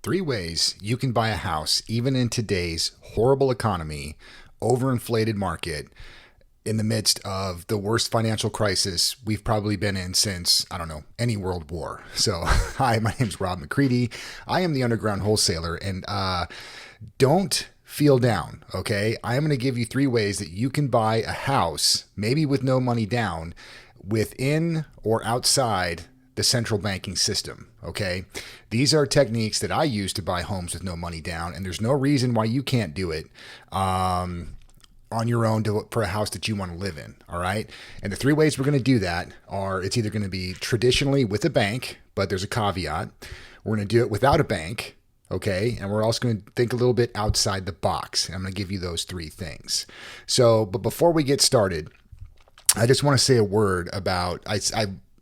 Three ways you can buy a house, even in today's horrible economy, overinflated market, in the midst of the worst financial crisis we've probably been in since, I don't know, any world war. So, hi, my name's Rob McCready. I am the underground wholesaler, and don't feel down, okay? I am going to give you three ways that you can buy a house, maybe with no money down, within or outside the central banking system, okay? These are techniques that I use to buy homes with no money down, and there's no reason why you can't do it on your own for a house that you want to live in, all right? And the three ways we're going to do that are, it's either going to be traditionally with a bank, but there's a caveat. We're going to do it without a bank, okay? And we're also going to think a little bit outside the box. And I'm going to give you those three things. So, but before we get started, I just want to say a word about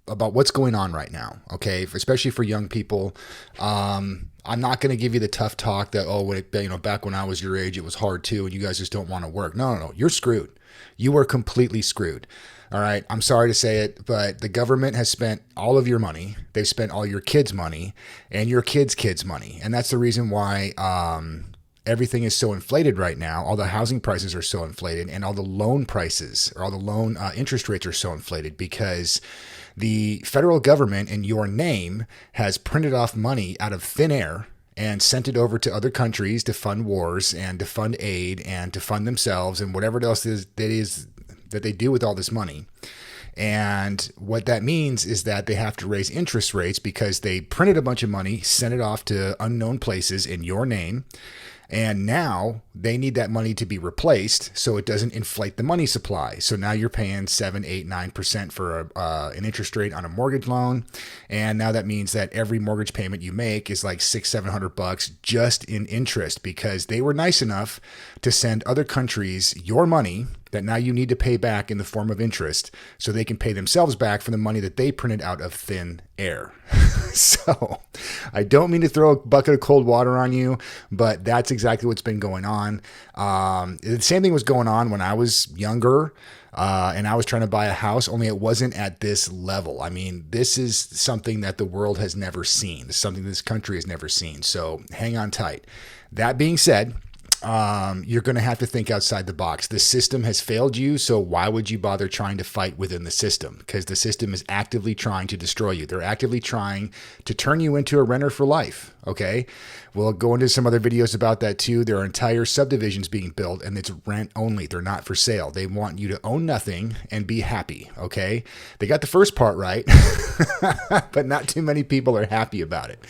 about what's going on right now, okay? Especially for young people. I'm not going to give you the tough talk that, back when I was your age, it was hard too, and you guys just don't want to work. No. You're screwed. You are completely screwed. All right. I'm sorry to say it, but the government has spent all of your money. They've spent all your kids' money and your kids' money. And that's the reason why, everything is so inflated right now. All the housing prices are so inflated, and all the loan prices or all the loan interest rates are so inflated because the federal government in your name has printed off money out of thin air and sent it over to other countries to fund wars and to fund aid and to fund themselves and whatever else that they do with all this money. And what that means is that they have to raise interest rates because they printed a bunch of money, sent it off to unknown places in your name. And now they need that money to be replaced so it doesn't inflate the money supply. So now you're paying 7, 8, 9% for an interest rate on a mortgage loan. And now that means that every mortgage payment you make is like $600-700 just in interest because they were nice enough to send other countries your money that now you need to pay back in the form of interest so they can pay themselves back for the money that they printed out of thin air. So I don't mean to throw a bucket of cold water on you, but that's exactly what's been going on. The same thing was going on when I was younger and I was trying to buy a house, only it wasn't at this level. I mean, this is something that the world has never seen. This is something this country has never seen. So hang on tight. That being said, you're going to have to think outside the box. The system has failed you, so why would you bother trying to fight within the system? Because the system is actively trying to destroy you. They're actively trying to turn you into a renter for life, okay? We'll go into some other videos about that too. There are entire subdivisions being built, and it's rent only. They're not for sale. They want you to own nothing and be happy, okay? They got the first part right, but not too many people are happy about it,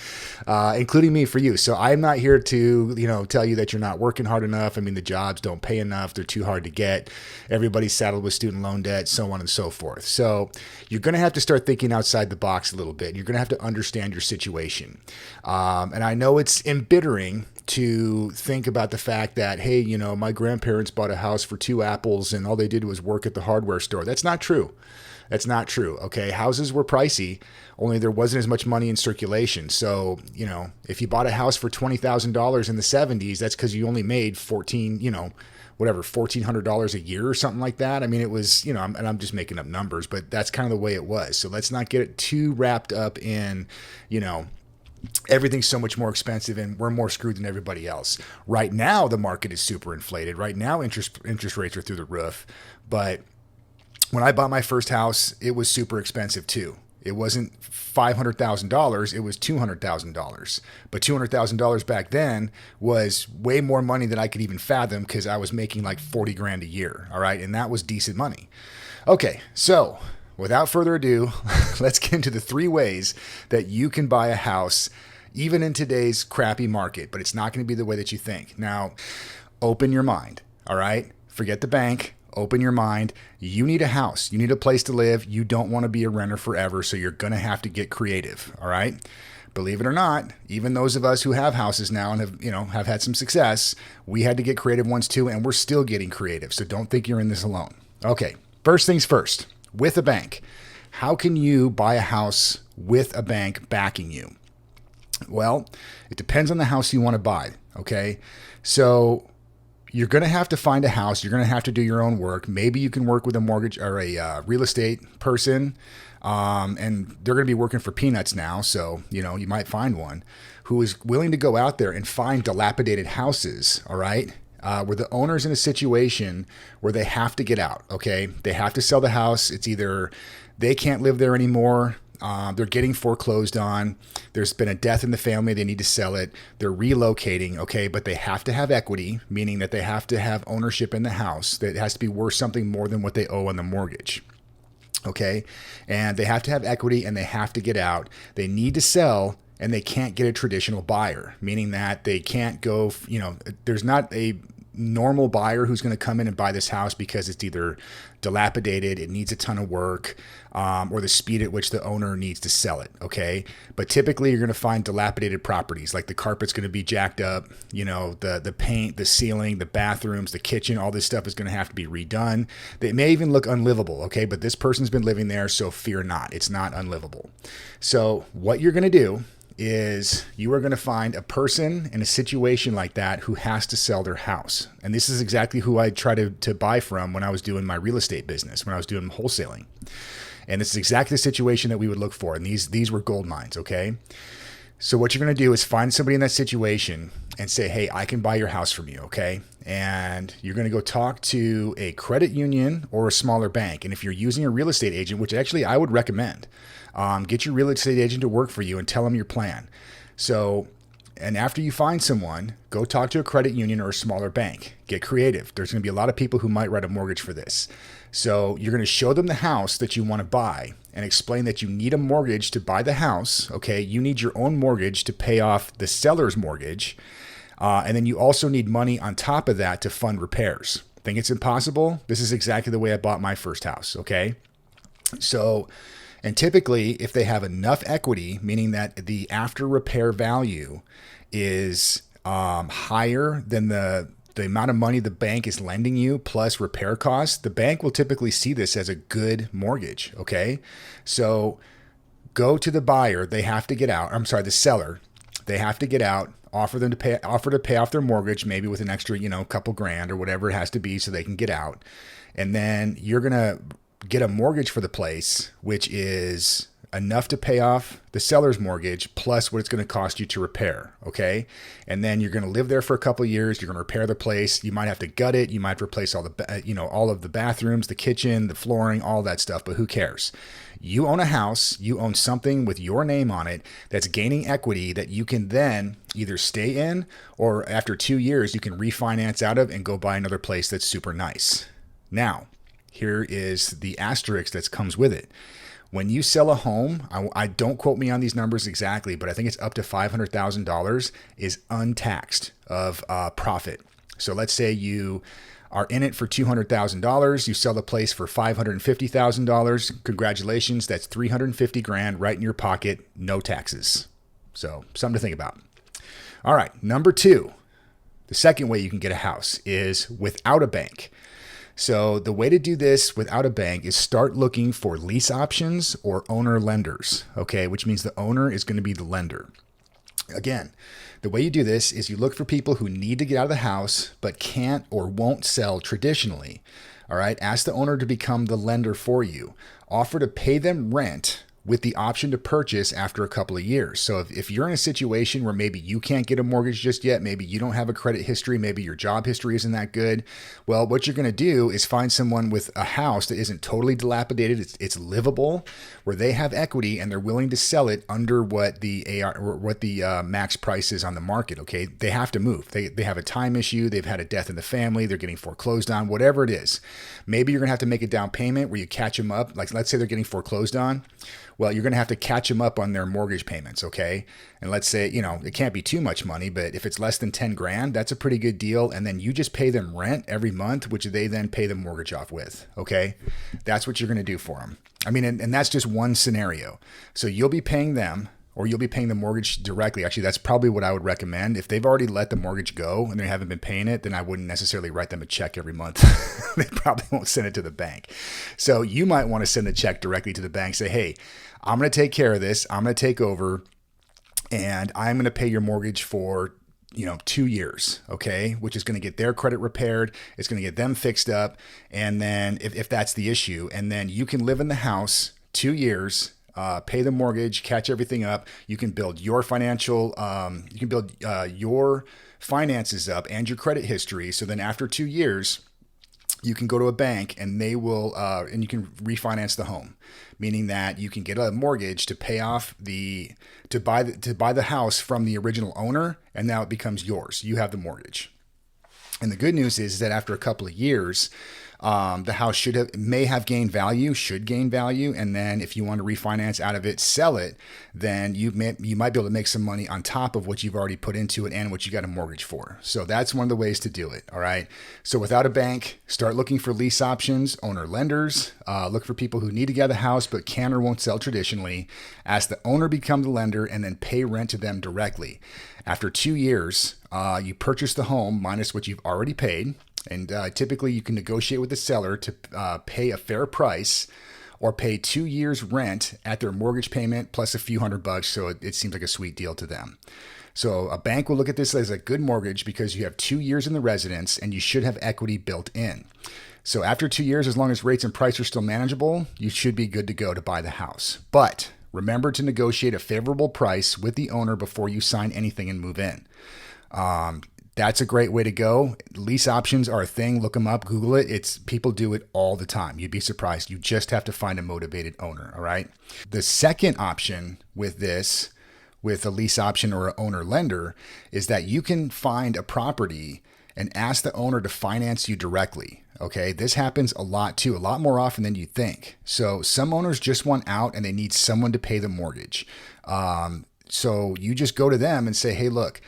including me for you. So I'm not here to, tell you that you're not working hard enough. I mean, the jobs don't pay enough. They're too hard to get. Everybody's saddled with student loan debt, so on and so forth. So you're going to have to start thinking outside the box a little bit. You're going to have to understand your situation. And I know it's embittering to think about the fact that, hey, my grandparents bought a house for 2 apples and all they did was work at the hardware store. That's not true. That's not true. Okay. Houses were pricey, only there wasn't as much money in circulation. So, if you bought a house for $20,000 in the 70s, that's because you only made $1,400 a year or something like that. I mean, it was, and I'm just making up numbers, but that's kind of the way it was. So let's not get it too wrapped up in, everything's so much more expensive and we're more screwed than everybody else. Right now, the market is super inflated. Right now, interest rates are through the roof. But when I bought my first house, it was super expensive too. It wasn't $500,000, it was $200,000. But $200,000 back then was way more money than I could even fathom because I was making like 40 grand a year. All right. And that was decent money. Okay. So without further ado, let's get into the 3 ways that you can buy a house, even in today's crappy market, but it's not going to be the way that you think. Now, open your mind. All right. Forget the bank. Open your mind. You need a house. You need a place to live. You don't want to be a renter forever, so you're going to have to get creative, all right? Believe it or not, even those of us who have houses now and have had some success, we had to get creative once too, and we're still getting creative, so don't think you're in this alone. Okay, first things first, with a bank. How can you buy a house with a bank backing you? Well, it depends on the house you want to buy, okay? So you're going to have to find a house. You're going to have to do your own work. Maybe you can work with a mortgage or a real estate person. And they're going to be working for peanuts now. So, you might find one who is willing to go out there and find dilapidated houses. All right. Where the owner's in a situation where they have to get out. Okay. They have to sell the house. It's either they can't live there anymore. They're getting foreclosed on. There's been a death in the family. They need to sell it. They're relocating. Okay. But they have to have equity, meaning that they have to have ownership in the house. That it has to be worth something more than what they owe on the mortgage. Okay. And they have to have equity and they have to get out. They need to sell and they can't get a traditional buyer, meaning that they can't go, there's not a normal buyer who's going to come in and buy this house because it's either dilapidated, it needs a ton of work, or the speed at which the owner needs to sell it. Okay. But typically you're going to find dilapidated properties, like the carpet's going to be jacked up, the paint, the ceiling, the bathrooms, the kitchen, all this stuff is going to have to be redone. They may even look unlivable. Okay. But this person's been living there, so fear not, it's not unlivable. So what you're going to do is you are going to find a person in a situation like that who has to sell their house. And this is exactly who I try to buy from when I was doing my real estate business, when I was doing wholesaling. And this is exactly the situation that we would look for. And these were gold mines. Okay. So what you're going to do is find somebody in that situation and say, hey, I can buy your house from you. Okay. And you're going to go talk to a credit union or a smaller bank. And if you're using a real estate agent, which actually I would recommend, get your real estate agent to work for you and tell them your plan. So, and after you find someone, go talk to a credit union or a smaller bank. Get creative. There's going to be a lot of people who might write a mortgage for this. So you're going to show them the house that you want to buy and explain that you need a mortgage to buy the house. Okay. You need your own mortgage to pay off the seller's mortgage. And then you also need money on top of that to fund repairs. Think it's impossible? This is exactly the way I bought my first house. Okay. So, and typically if they have enough equity, meaning that the after repair value is higher than the amount of money the bank is lending you plus repair costs, the bank will typically see this as a good mortgage. Okay. So go to the buyer. They have to get out. I'm sorry, the seller. They have to get out, offer to pay off their mortgage, maybe with an extra, couple grand or whatever it has to be so they can get out. And then you're going to get a mortgage for the place, which is enough to pay off the seller's mortgage plus what it's going to cost you to repair. Okay. And then you're going to live there for a couple of years. You're going to repair the place. You might have to gut it. You might replace all all of the bathrooms, the kitchen, the flooring, all that stuff, but who cares? You own a house, you own something with your name on it that's gaining equity that you can then either stay in or after 2 years, you can refinance out of and go buy another place that's super nice. Now, here is the asterisk that comes with it. When you sell a home, I don't quote me on these numbers exactly, but I think it's up to $500,000 is untaxed of profit. So let's say you are in it for $200,000. You sell the place for $550,000. Congratulations. That's $350,000 right in your pocket. No taxes. So something to think about. All right. Number 2, the second way you can get a house is without a bank. So the way to do this without a bank is start looking for lease options or owner lenders, okay, which means the owner is going to be the lender. Again, the way you do this is you look for people who need to get out of the house but can't or won't sell traditionally. All right, ask the owner to become the lender for you. Offer to pay them rent with the option to purchase after a couple of years. So if you're in a situation where maybe you can't get a mortgage just yet, maybe you don't have a credit history, maybe your job history isn't that good, well, what you're going to do is find someone with a house that isn't totally dilapidated, it's livable, where they have equity and they're willing to sell it under what the max price is on the market. Okay, they have to move. They have a time issue. They've had a death in the family. They're getting foreclosed on. Whatever it is, maybe you're going to have to make a down payment where you catch them up. Like let's say they're getting foreclosed on. Well, you're going to have to catch them up on their mortgage payments, okay? And let's say, it can't be too much money, but if it's less than $10,000, that's a pretty good deal. And then you just pay them rent every month, which they then pay the mortgage off with, okay? That's what you're going to do for them. I mean, and that's just one scenario. So you'll be paying them or you'll be paying the mortgage directly. Actually, that's probably what I would recommend. If they've already let the mortgage go and they haven't been paying it, then I wouldn't necessarily write them a check every month. They probably won't send it to the bank. So you might want to send a check directly to the bank. Say, hey, I'm going to take care of this. I'm going to take over and I'm going to pay your mortgage for 2 years, okay, which is going to get their credit repaired. It's going to get them fixed up. And then if that's the issue, and then you can live in the house 2 years, pay the mortgage, catch everything up. You can build your your finances up and your credit history. So then after 2 years, you can go to a bank and they will, and you can refinance the home, meaning that you can get a mortgage to pay off to buy the house from the original owner, and now it becomes yours. You have the mortgage. And the good news is that after a couple of years, the house should gain value. And then if you want to refinance out of it, sell it, then you might be able to make some money on top of what you've already put into it and what you got a mortgage for. So that's one of the ways to do it. All right. So without a bank, start looking for lease options, owner lenders, look for people who need to get the house, but can or won't sell traditionally. Ask the owner become the lender and then pay rent to them directly. After 2 years, you purchase the home minus what you've already paid. And typically you can negotiate with the seller to pay a fair price or pay 2 years rent at their mortgage payment plus a few $100. So it seems like a sweet deal to them. So a bank will look at this as a good mortgage because you have 2 years in the residence and you should have equity built in. So after 2 years, as long as rates and price are still manageable, you should be good to go to buy the house. But remember to negotiate a favorable price with the owner before you sign anything and move in. That's a great way to go. Lease options are a thing. Look them up, Google it. People do it all the time. You'd be surprised. You just have to find a motivated owner. All right. The second option with a lease option or an owner lender, is that you can find a property and ask the owner to finance you directly. Okay. This happens a lot too, a lot more often than you think. So some owners just want out and they need someone to pay the mortgage. So you just go to them and say, hey, look,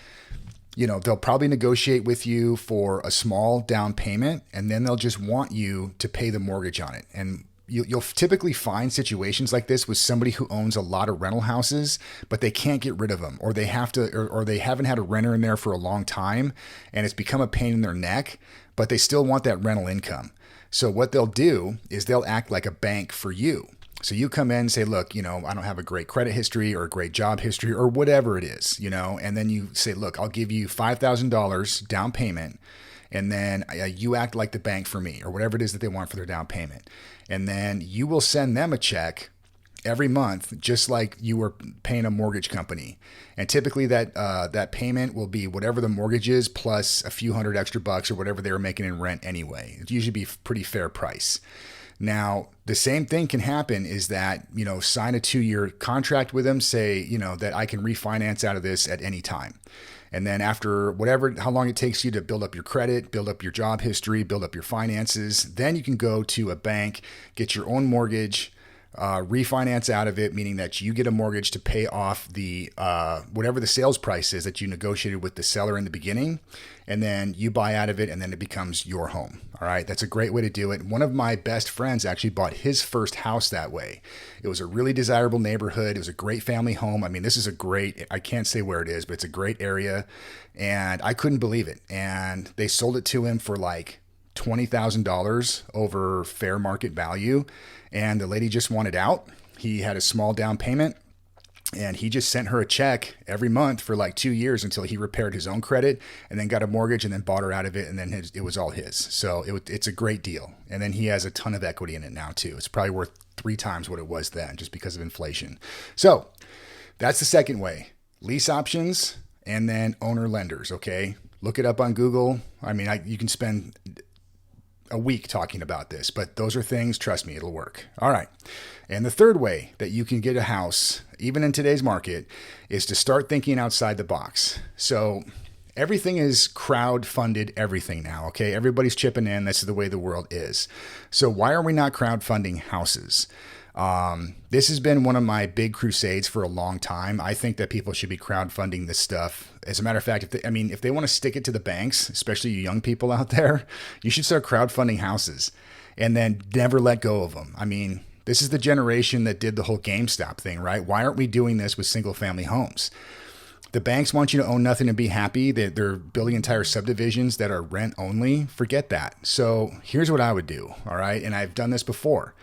they'll probably negotiate with you for a small down payment, and then they'll just want you to pay the mortgage on it. And you'll typically find situations like this with somebody who owns a lot of rental houses, but they can't get rid of them, or they haven't had a renter in there for a long time, and it's become a pain in their neck, but they still want that rental income. So what they'll do is they'll act like a bank for you. So you come in and say, look, I don't have a great credit history or a great job history or whatever it is, and then you say, look, I'll give you $5,000 down payment. And then you act like the bank for me or whatever it is that they want for their down payment. And then you will send them a check every month, just like you were paying a mortgage company. And typically that payment will be whatever the mortgage is plus a few $100 extra or whatever they were making in rent anyway. It'd usually be a pretty fair price. Now, the same thing can happen is that, sign a 2-year contract with them, say, that I can refinance out of this at any time. And then after how long it takes you to build up your credit, build up your job history, build up your finances, then you can go to a bank, get your own mortgage, refinance out of it, meaning that you get a mortgage to pay off the whatever the sales price is that you negotiated with the seller in the beginning, and then you buy out of it, and then it becomes your home. All right, that's a great way to do it. One of my best friends actually bought his first house that way. It was a really desirable neighborhood. It was a great family home. I mean, this is I can't say where it is, but it's a great area, and I couldn't believe it. And they sold it to him for like $20,000 over fair market value. And the lady just wanted out. He had a small down payment, and he just sent her a check every month for like 2 years until he repaired his own credit and then got a mortgage and then bought her out of it. And then it was all his. So it's a great deal. And then he has a ton of equity in it now too. It's probably worth 3 times what it was then just because of inflation. So that's the second way. Lease options and then owner lenders. Okay. Look it up on Google. I mean, you can spend a week talking about this, but those are things, trust me, it'll work. All right. And the third way that you can get a house, even in today's market, is to start thinking outside the box. So everything is crowd-funded everything now, okay? Everybody's chipping in. This is the way the world is. So why are we not crowdfunding houses? This has been one of my big crusades for a long time. I think that people should be crowdfunding this stuff. As a matter of fact, if they want to stick it to the banks, especially you young people out there, you should start crowdfunding houses and then never let go of them. I mean, this is the generation that did the whole GameStop thing, right? Why aren't we doing this with single family homes? The banks want you to own nothing and be happy. They're building entire subdivisions that are rent only. Forget that. So here's what I would do. All right. And I've done this before.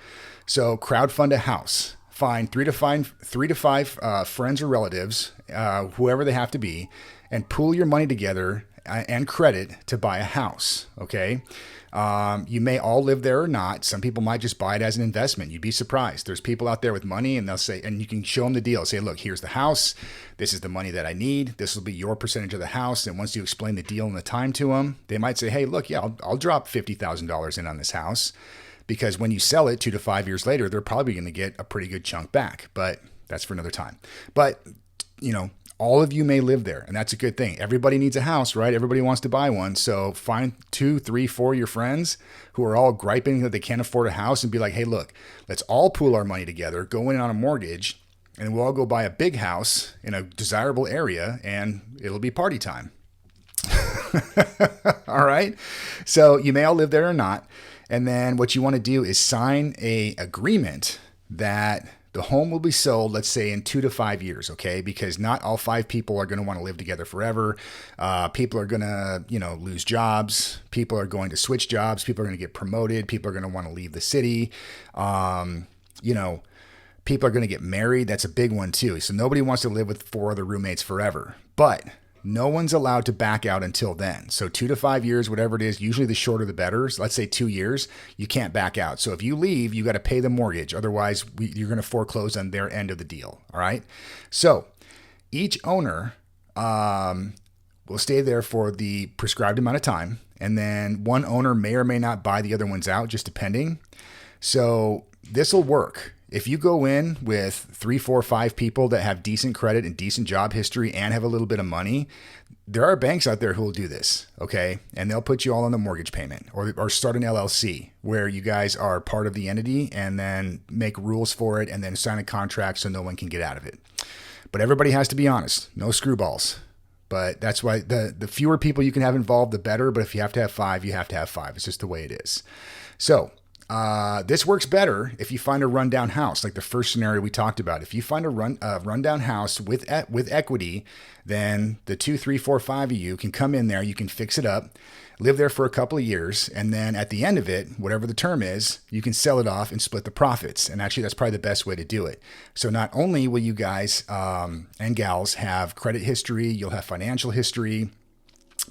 So crowdfund a house, find three to five friends or relatives, whoever they have to be, and pool your money together and credit to buy a house. Okay. You may all live there or not. Some people might just buy it as an investment. You'd be surprised. There's people out there with money and they'll say, and you can show them the deal. Say, look, here's the house. This is the money that I need. This will be your percentage of the house. And once you explain the deal and the time to them, they might say, hey, look, yeah, I'll drop $50,000 in on this house, because when you sell it 2 to 5 years later, they're probably going to get a pretty good chunk back, but that's for another time. But, all of you may live there, and that's a good thing. Everybody needs a house, right? Everybody wants to buy one. So find 2, 3, 4 of your friends who are all griping that they can't afford a house and be like, hey, look, let's all pool our money together, go in on a mortgage, and we'll all go buy a big house in a desirable area, and it'll be party time. All right. So you may all live there or not. And then what you want to do is sign a agreement that the home will be sold, let's say, in 2 to 5 years, okay? Because not all 5 people are going to want to live together forever. People are going to, lose jobs. People are going to switch jobs. People are going to get promoted. People are going to want to leave the city. People are going to get married. That's a big one too. So nobody wants to live with 4 other roommates forever. But no one's allowed to back out until then. So 2 to 5 years, whatever it is, usually the shorter the better. So let's say 2 years, you can't back out. So if you leave, you got to pay the mortgage. Otherwise, you're going to foreclose on their end of the deal. All right. So each owner will stay there for the prescribed amount of time. And then one owner may or may not buy the other ones out, just depending. So this will work. If you go in with 3, 4, 5 people that have decent credit and decent job history and have a little bit of money, there are banks out there who will do this, okay? And they'll put you all on the mortgage payment or start an LLC where you guys are part of the entity and then make rules for it and then sign a contract so no one can get out of it. But everybody has to be honest, no screwballs. But that's why the fewer people you can have involved, the better. But if you have to have 5, you have to have 5. It's just the way it is. So this works better if you find a rundown house, like the first scenario we talked about. If you find a rundown house with equity, then the 2, 3, 4, 5 of you can come in there. You can fix it up, live there for a couple of years, and then at the end of it, whatever the term is, you can sell it off and split the profits. And actually, that's probably the best way to do it. So not only will you guys and gals have credit history, you'll have financial history,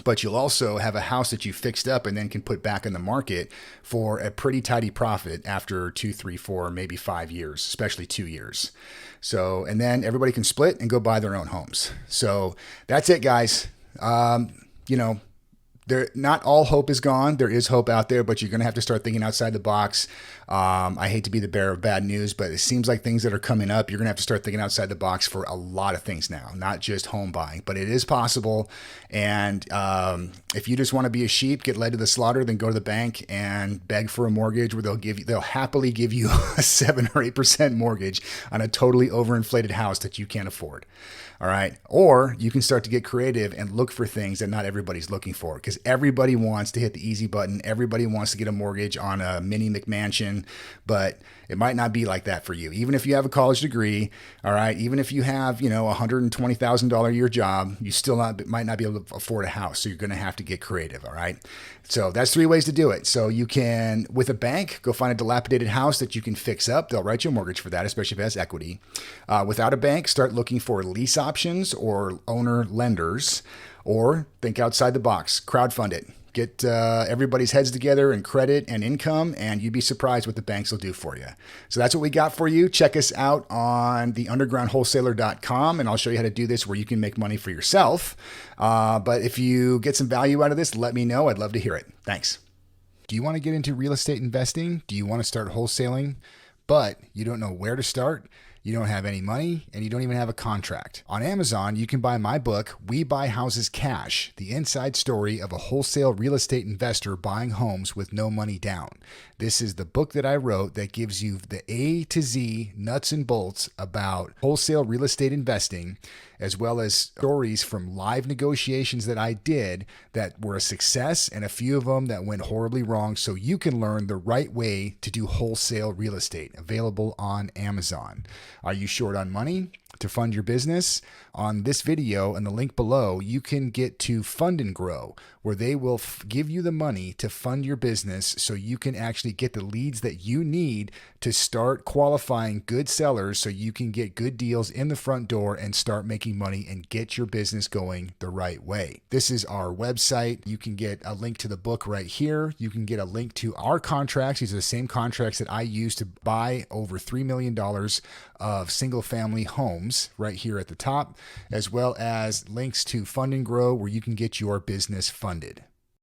but you'll also have a house that you fixed up and then can put back in the market for a pretty tidy profit after 2, 3, 4, maybe 5 years, especially 2 years. So, and then everybody can split and go buy their own homes. So that's it, guys. Not all hope is gone. There is hope out there, but you're going to have to start thinking outside the box. I hate to be the bearer of bad news, but it seems like things that are coming up, you're going to have to start thinking outside the box for a lot of things now, not just home buying, but it is possible. And if you just want to be a sheep, get led to the slaughter, then go to the bank and beg for a mortgage where they'll happily give you a 7 or 8% mortgage on a totally overinflated house that you can't afford. All right. Or you can start to get creative and look for things that not everybody's looking for, because everybody wants to hit the easy button. Everybody wants to get a mortgage on a mini McMansion, but it might not be like that for you. Even if you have a college degree, all right, even if you have, $120,000 a year job, you still might not be able to afford a house. So you're going to have to get creative. All right. So that's 3 ways to do it. So you can, with a bank, go find a dilapidated house that you can fix up. They'll write you a mortgage for that, especially if it has equity. Without a bank, start looking for lease options or owner lenders, or think outside the box, crowdfund it. Get everybody's heads together and credit and income, and you'd be surprised what the banks will do for you. So that's what we got for you. Check us out on theundergroundwholesaler.com, and I'll show you how to do this where you can make money for yourself. But if you get some value out of this, let me know. I'd love to hear it. Thanks. Do you want to get into real estate investing? Do you want to start wholesaling, but you don't know where to start? You don't have any money, and you don't even have a contract. On Amazon, you can buy my book, We Buy Houses Cash, the inside story of a wholesale real estate investor buying homes with no money down. This is the book that I wrote that gives you the A to Z nuts and bolts about wholesale real estate investing, as well as stories from live negotiations that I did that were a success and a few of them that went horribly wrong, so you can learn the right way to do wholesale real estate. Available on Amazon. Are you short on money? to fund your business, on this video and the link below, you can get to Fund and Grow, where they will give you the money to fund your business so you can actually get the leads that you need to start qualifying good sellers so you can get good deals in the front door and start making money and get your business going the right way. This is our website. You can get a link to the book right here. You can get a link to our contracts. These are the same contracts that I use to buy over $3 million of single family homes right here at the top, as well as links to Fund and Grow, where you can get your business funded.